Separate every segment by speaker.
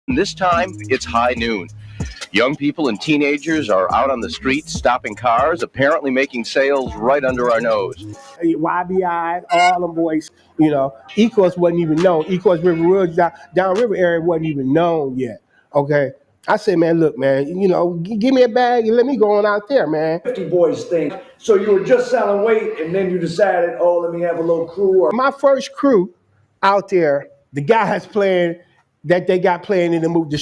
Speaker 1: This time, it's high noon. Young people and teenagers are out on the streets, stopping cars, apparently making sales right under our nose.
Speaker 2: YBI, all them boys, you know, Ecourse wasn't even known. Ecourse River Woods, downriver area wasn't even known yet, okay? I said, man, look, man, you know, give me a bag and let me go on out there, man.
Speaker 3: 50 Boyz thing. So you were just selling weight and then you decided, oh, let me have a little crew. Or
Speaker 2: my first crew out there, the guys playing that they got playing in the movie, the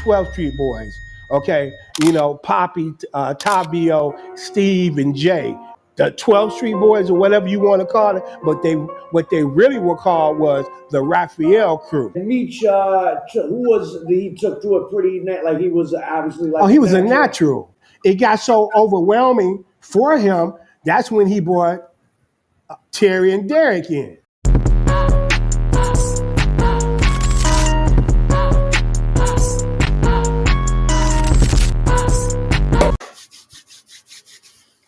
Speaker 2: 12th Street Boys, okay? You know, Poppy, Tavio, Steve, and Jay. The 12th Street Boys or whatever you want to call it, but what they really were called was the Raphael crew.
Speaker 3: Meech, he took to it pretty, like he was obviously like.
Speaker 2: Oh, he was a natural. It got so overwhelming for him, that's when he brought Terry and Derek in.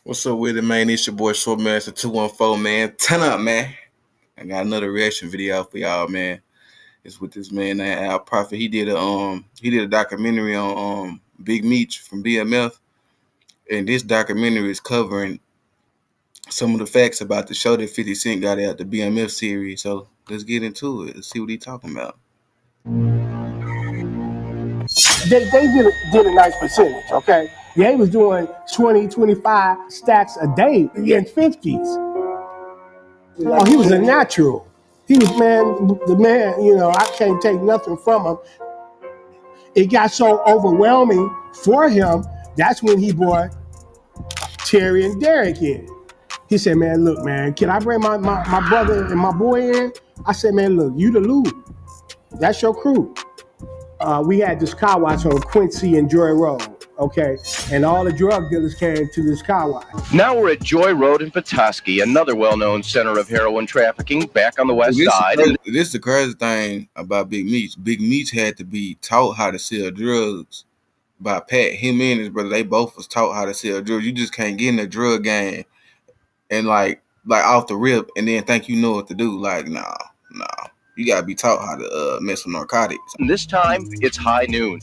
Speaker 4: What's up with it, man? It's your boy ShortMaster214, man. Turn up, man. I got another reaction video for y'all, man. It's with this man named Al Prophet. He did a documentary on Big Meech from BMF, and this documentary is covering some of the facts about the show that 50 Cent got out, the BMF series. So let's get into it. Let's see what he's talking about.
Speaker 2: They did a nice percentage, okay? Yeah, he was doing 20, 25 stacks a day in 50s. Oh, he was a natural. He was, the man, you know, I can't take nothing from him. It got so overwhelming for him, that's when he brought Terry and Derek in. He said, man, look, man, can I bring my brother and my boy in? I said, man, look, you the Lou. That's your crew. We had this car wash on Quincy and Joy Road, okay? And all the drug dealers came to this car wash.
Speaker 1: Now we're at Joy Road in Petoskey, another well-known center of heroin trafficking back on the west side.
Speaker 4: This is the crazy thing about Big Meech. Big Meech had to be taught how to sell drugs by Pat. Him and his brother, they both was taught how to sell drugs. You just can't get in the drug game and like off the rip and then think you know what to do. Like, nah. You gotta be taught how to mess with narcotics.
Speaker 1: This time, it's high noon.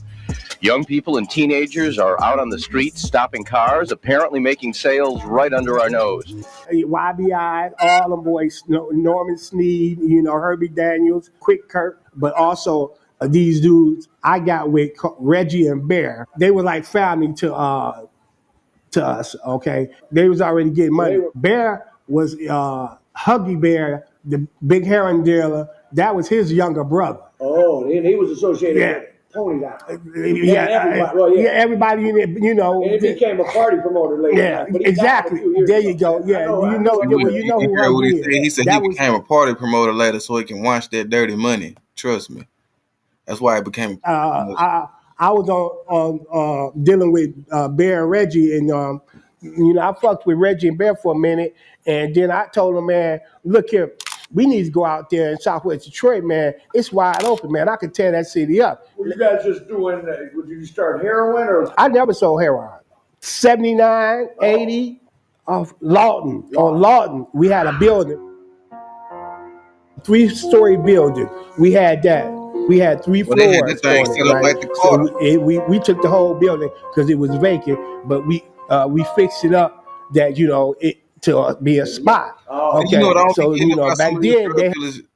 Speaker 1: Young people and teenagers are out on the streets, stopping cars, apparently making sales right under our nose.
Speaker 2: YBI, all them boys, Norman Sneed, you know, Herbie Daniels, Quick Kirk, but also these dudes I got with Reggie and Bear. They were like family to us, okay? They was already getting money. Bear was Huggy Bear, the big heroin dealer. That was his younger brother.
Speaker 3: Oh, he was associated with Pony Down.
Speaker 2: Everybody in it, you know.
Speaker 3: And he became a party promoter later.
Speaker 2: Yeah, exactly. There you go. Yeah, you know who
Speaker 4: he said. He said he became a party promoter later so he can watch that dirty money. Trust me. That's why it became.
Speaker 2: I was on dealing with Bear and Reggie, and you know, I fucked with Reggie and Bear for a minute, and then I told him, man, look here. We need to go out there in Southwest Detroit, man. It's wide open, man. I could tear that city up.
Speaker 3: Were you guys just doing, would you start heroin or?
Speaker 2: I never sold heroin. 79, 80, off Lawton. On Lawton, we had a building. 3-story building. We had that. We had 3 floors.
Speaker 4: They had this thing set up like the car.
Speaker 2: So we took the whole building because it was vacant, but we fixed it up that, you know, to be a spot.
Speaker 3: Oh,
Speaker 2: okay. So, you know, back then,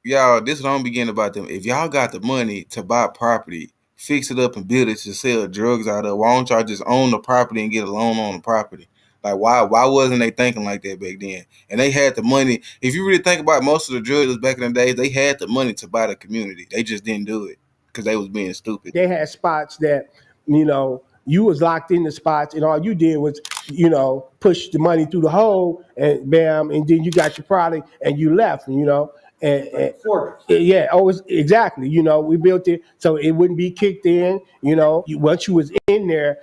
Speaker 4: y'all, this is what I'm beginning about them. If y'all got the money to buy property, fix it up and build it to sell drugs out of, why don't y'all just own the property and get a loan on the property? Like, why wasn't they thinking like that back then? And they had the money. If you really think about most of the drug back in the days, they had the money to buy the community. They just didn't do it because they was being stupid.
Speaker 2: They had spots that, you know, you was locked in the spots and all you did was, you know, push the money through the hole and bam, and then you got your product and you left, you know. Yeah, always exactly. You know, we built it so it wouldn't be kicked in. You know, once you was in there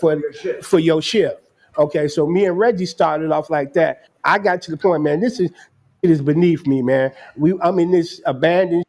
Speaker 2: for your shift. Okay, so me and Reggie started off like that. I got to the point, man. It is beneath me, man. I'm in this abandoned,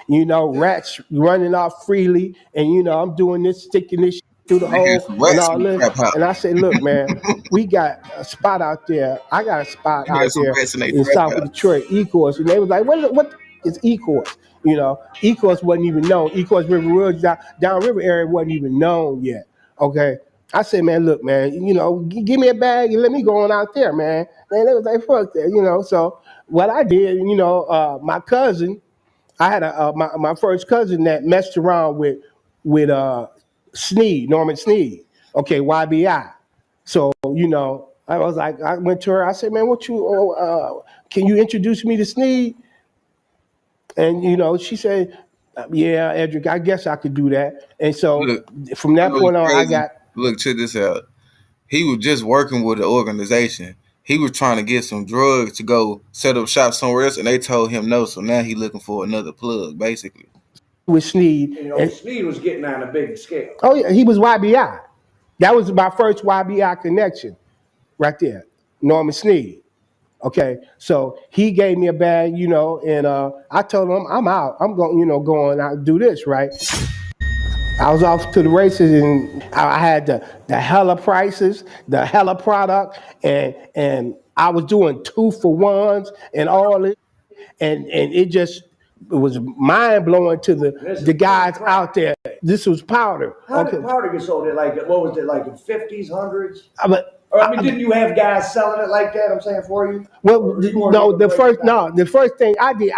Speaker 2: you know, rats running off freely, and you know, I'm doing this, sticking this through the hole and all this. And I said, look, man, we got a spot out there. I got a spot out there in South Detroit, Ecourse. And they was like, what is Ecourse? You know, Ecorse wasn't even known. Ecorse River Woods, downriver area wasn't even known yet. Okay. I said, man, look, man, you know, give me a bag and let me go on out there, man. And they was like, fuck that, you know. So what I did, you know, my cousin, I had my first cousin that messed around with Sneed, Norman Sneed. Okay, YBI. So, you know, I was like, I went to her, I said, man, can you introduce me to Sneed? And, you know, she said, yeah, Edric, I guess I could do that. And so
Speaker 4: Look,
Speaker 2: from that point on, I got.
Speaker 4: Look, check this out. He was just working with the organization. He was trying to get some drugs to go set up shop somewhere else, and they told him no. So now he looking for another plug, basically.
Speaker 2: With Sneed.
Speaker 3: You know, Sneed was getting on a big scale.
Speaker 2: Oh, yeah, he was YBI. That was my first YBI connection right there, Norman Sneed. Okay, so he gave me a bag, you know, and I told him I'm out. I'm going, you know, going out and do this, right? I was off to the races, and I had the hella prices, the hella product, and I was doing 2-for-1s and all it, and it was mind blowing to the guys out there. This was powder.
Speaker 3: How did powder get sold? Like, what was it, like in 50s, 100s?
Speaker 2: Or,
Speaker 3: I mean, didn't you have guys selling it like that? I'm saying for you.
Speaker 2: Well, no, the first thing I did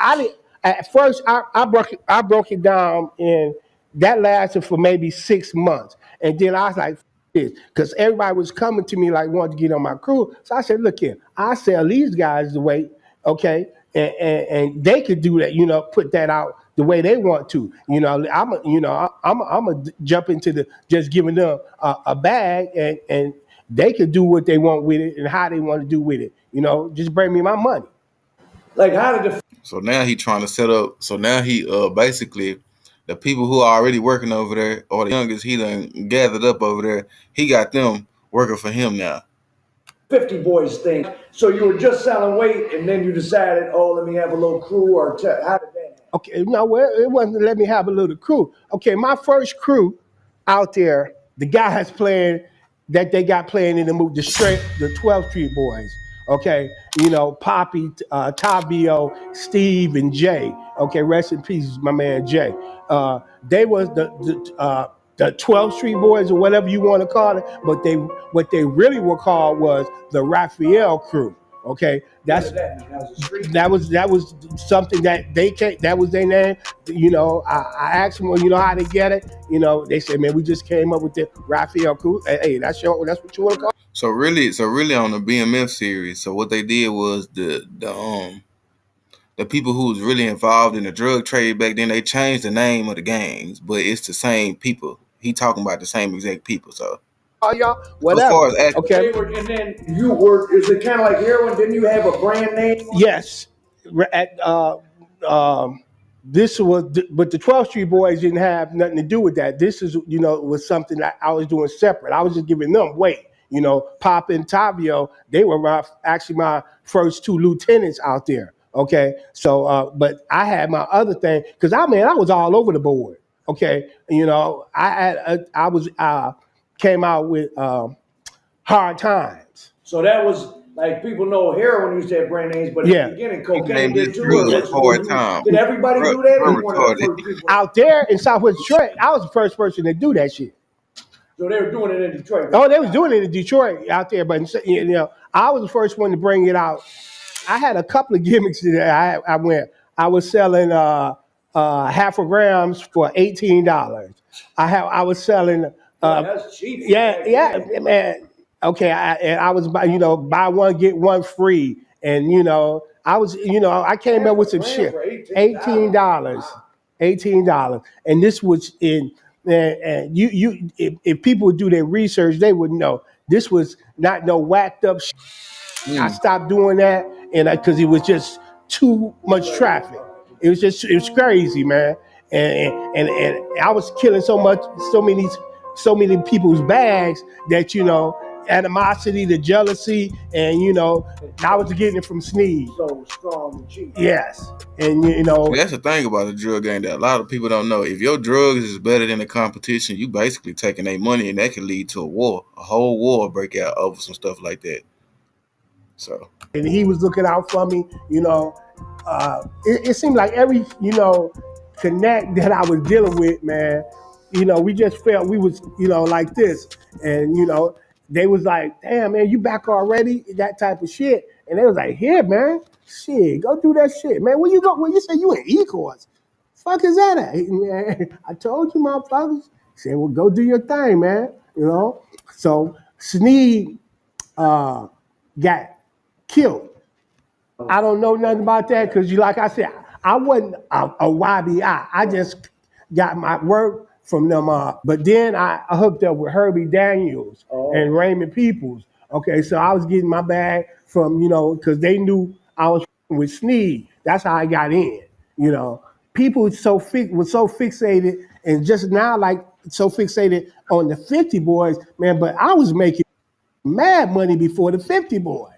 Speaker 2: at first I broke it down, and that lasted for maybe 6 months, and then I was like, this, because everybody was coming to me like wanting to get on my crew. So I said, look here, I sell these guys the weight, okay, and they could do that, you know, put that out the way they want to. You know, I'm gonna jump into the just giving them a bag, and they could do what they want with it and how they want to do with it. You know, just bring me my money.
Speaker 3: Like, how did the...
Speaker 4: So now he trying to set up. So now he basically the people who are already working over there, or the youngest he done gathered up over there, he got them working for him now.
Speaker 3: 50 Boyz thing. So you were just selling weight, and then you decided, oh, let me have a little crew, or how did that happen?
Speaker 2: Okay, no, well, it wasn't let me have a little crew. Okay, my first crew out there, the guys playing that they got playing in the movie, the 12th Street Boys. Okay, you know, Poppy, Tavio, Steve, and Jay. Okay, rest in peace, my man Jay. They was the 12th Street Boys, or whatever you want to call it, but what they really were called was the Raphael crew. Okay, that was something that they came, that was their name. You know, I asked them, well, you know how they get it? You know, they said, man, we just came up with the Raphael crew. Hey, that's what you want to call it?
Speaker 4: So really on the BMF series, so what they did was the people who was really involved in the drug trade back then, they changed the name of the gangs, but it's the same people. He talking about the same exact people, so.
Speaker 2: Oh, y'all, whatever. Okay.
Speaker 3: And then you were, is it kind of like heroin? Didn't you have a brand name?
Speaker 2: Yes. This was, but the 12th Street Boys didn't have nothing to do with that. This is, you know, was something that I was doing separate. I was just giving them weight. You know, Pop and Tavio, they were actually my first 2 lieutenants out there. Okay. So, but I had my other thing, because I was all over the board. Okay. You know, I came out with Hard Times.
Speaker 3: So that was like, people know heroin used to have brand names, but in the beginning, cocaine did too.
Speaker 4: Hard Time.
Speaker 3: Did everybody do that?
Speaker 2: Out there in Southwest Detroit, I was the first person to do that shit.
Speaker 3: So they were doing it in Detroit.
Speaker 2: Oh, they was doing it in Detroit out there, but you know, I was the first one to bring it out. I had a couple of gimmicks that I was selling half a grams for $18. I was selling.
Speaker 3: That's cheap.
Speaker 2: Yeah, man. Okay, I was, you know, buy one get one free, and you know, I came up with some shit. $18, and this was in. And if people would do their research, they would know this was not no whacked up shit. I stopped doing that, and because it was just too much traffic. It was crazy, man. And I was killing so many people's bags that, you know, animosity, the jealousy, and you know, I was getting it from Sneed.
Speaker 3: So strong and cheap.
Speaker 2: Yes, and you know,
Speaker 4: that's the thing about the drug game that a lot of people don't know. If your drugs is better than the competition, you basically taking their money, and that can lead to a whole war break out over some stuff like that. So, and
Speaker 2: he was looking out for me. You know, it seemed like every, you know, connect that I was dealing with, man, you know, we just felt we was, you know, like this. And, you know, they was like, damn, man, you back already? That type of shit. And they was like, here, man, shit, go do that shit. Man, where you go? Well, you say you in E-course. Fuck is that at? Man, I told you, motherfuckers. He said, well, go do your thing, man. You know? So Sneed got killed. I don't know nothing about that because, like I said, I wasn't a YBI. I just got my work from them. But then I hooked up with Herbie Daniels and Raymond Peoples. Okay, so I was getting my bag from, you know, because they knew I was with Sneed. That's how I got in, you know. People was so fixated and just now like so fixated on the 50 boys, man, but I was making mad money before the 50 boys.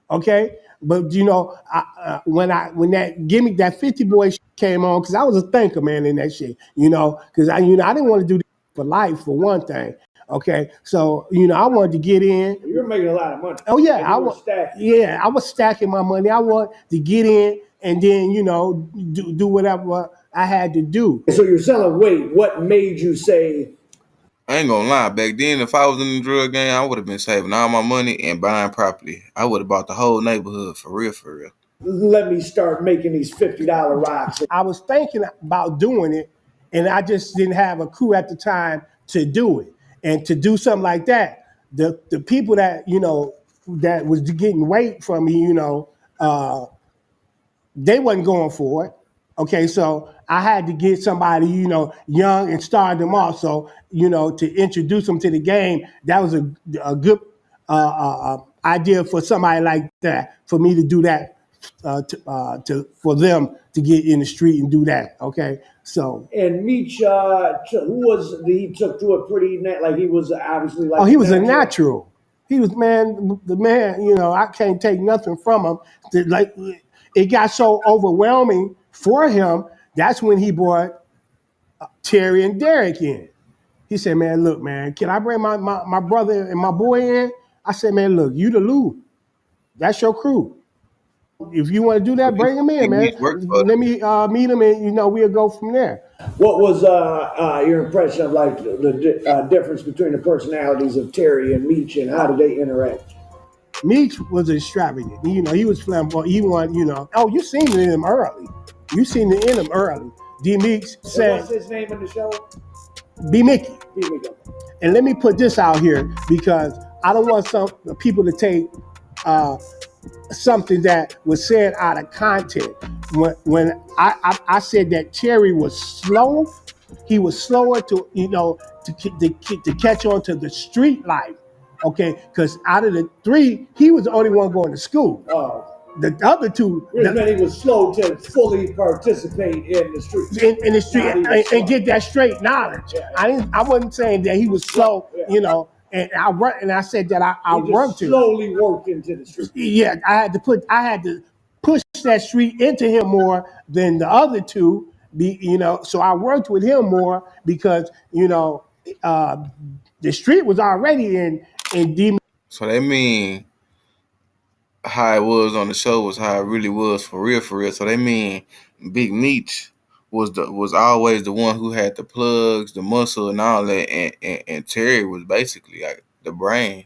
Speaker 2: Okay, but you know, when that gimmick, that 50 boy came on, because I was a thinker, man, in that shit. You know, because I didn't want to do this for life for one thing. Okay, so you know, I wanted to get in.
Speaker 3: You were making a lot of money.
Speaker 2: Oh yeah, I was stacking my money. I wanted to get in and then you know do whatever I had to do.
Speaker 3: So you're selling weight. What made you say?
Speaker 4: I ain't gonna lie, back then, if I was in the drug game, I would have been saving all my money and buying property. I would have bought the whole neighborhood for real, for real.
Speaker 3: Let me start making these $50 rocks.
Speaker 2: I was thinking about doing it, and I just didn't have a crew at the time to do it. And to do something like that, the people that, you know, that was getting weight from me, you know, they wasn't going for it. Okay, so I had to get somebody, you know, young and start them off. So, you know, to introduce them to the game, that was a good idea for somebody like that, for me to do that, for them to get in the street and do that. Okay, so.
Speaker 3: And Meech, he took to it pretty, like he was obviously like.
Speaker 2: Oh, he was a natural. He was, man, the man, you know, I can't take nothing from him. Like, it got so overwhelming for him, that's when he brought Terry and Derek in. He said, man, look, man, can I bring my brother and my boy in? I said, man, look, you the Lou. That's your crew. If you want to do that, bring him in, man. Let me meet him and, you know, we'll go from there.
Speaker 3: What was your impression of like the difference between the personalities of Terry and Meech, and how did they interact?
Speaker 2: Meech was extravagant. You know, he was flamboyant. He wanted, you know, oh, you seen it in him early. You seen it in him early. D Meeks said.
Speaker 3: What's his name in the show?
Speaker 2: B Mickey.
Speaker 3: B Mickey.
Speaker 2: And let me put this out here because I don't want some people to take something that was said out of context. When I said that Terry was slow, he was slower to, you know, to catch on to the street life. Okay, because out of the three, he was the only one going to school. The other two,
Speaker 3: he was slow to fully participate in the street,
Speaker 2: in the street, and get that straight knowledge. Yeah. I wasn't saying that he was slow, you know. And I said that I worked to
Speaker 3: slowly work into the street.
Speaker 2: Yeah, I had to push that street into him more than the other two. You know, so I worked with him more because, you know, the street was already in D.
Speaker 4: So that mean how it was on the show was how it really was for real, for real. So they mean Big Meech was always the one who had the plugs, the muscle, and all that, and Terry was basically like the brains.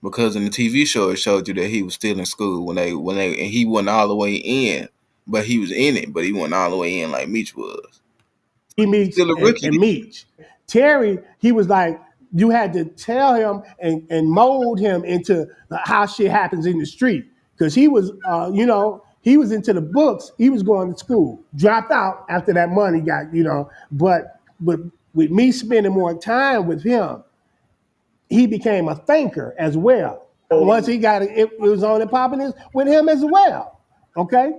Speaker 4: Because in the TV show it showed you that he was still in school when they and he wasn't all the way in, but he was in it, but he wasn't all the way in like Meech was.
Speaker 2: He Meech still a rookie. And Meech. Terry, he was like, you had to tell him and mold him into how shit happens in the street. Because he was, you know, he was into the books. He was going to school. Dropped out after that money got, you know. But with me spending more time with him, he became a thinker as well. Once he got it was on and popping with him as well. Okay?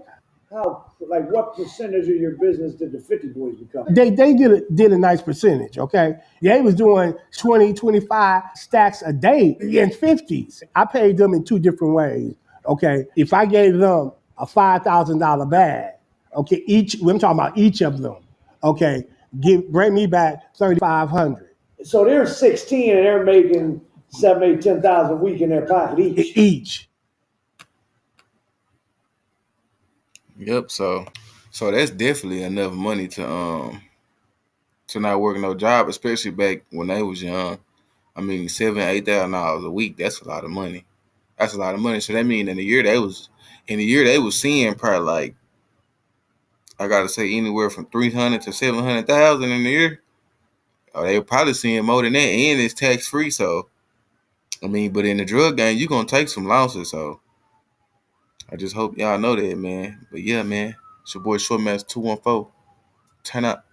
Speaker 3: How, like, what percentage of your business did the 50 boys become?
Speaker 2: They did a nice percentage, okay? They was doing 20, 25 stacks a day in 50s. I paid them in two different ways, okay? If I gave them a $5,000 bag, okay, I'm talking about each of them, okay, bring me back $3,500.
Speaker 3: So they're 16 and they're making 7, 8, 10,000 a week in their pocket each.
Speaker 4: Yep. So So that's definitely enough money to not work no job, especially back when they was young. I mean, $7,000-8,000 a week, that's a lot of money. That's a lot of money. So that means in a year they was seeing probably like, I gotta say, anywhere from 300 to 700,000 in a year. Or they were probably seeing more than that, and it's tax free. So I mean, but in the drug game, you gonna take some losses. So I just hope y'all know that, man. But yeah, man, it's your boy ShortMaster214. Turn up.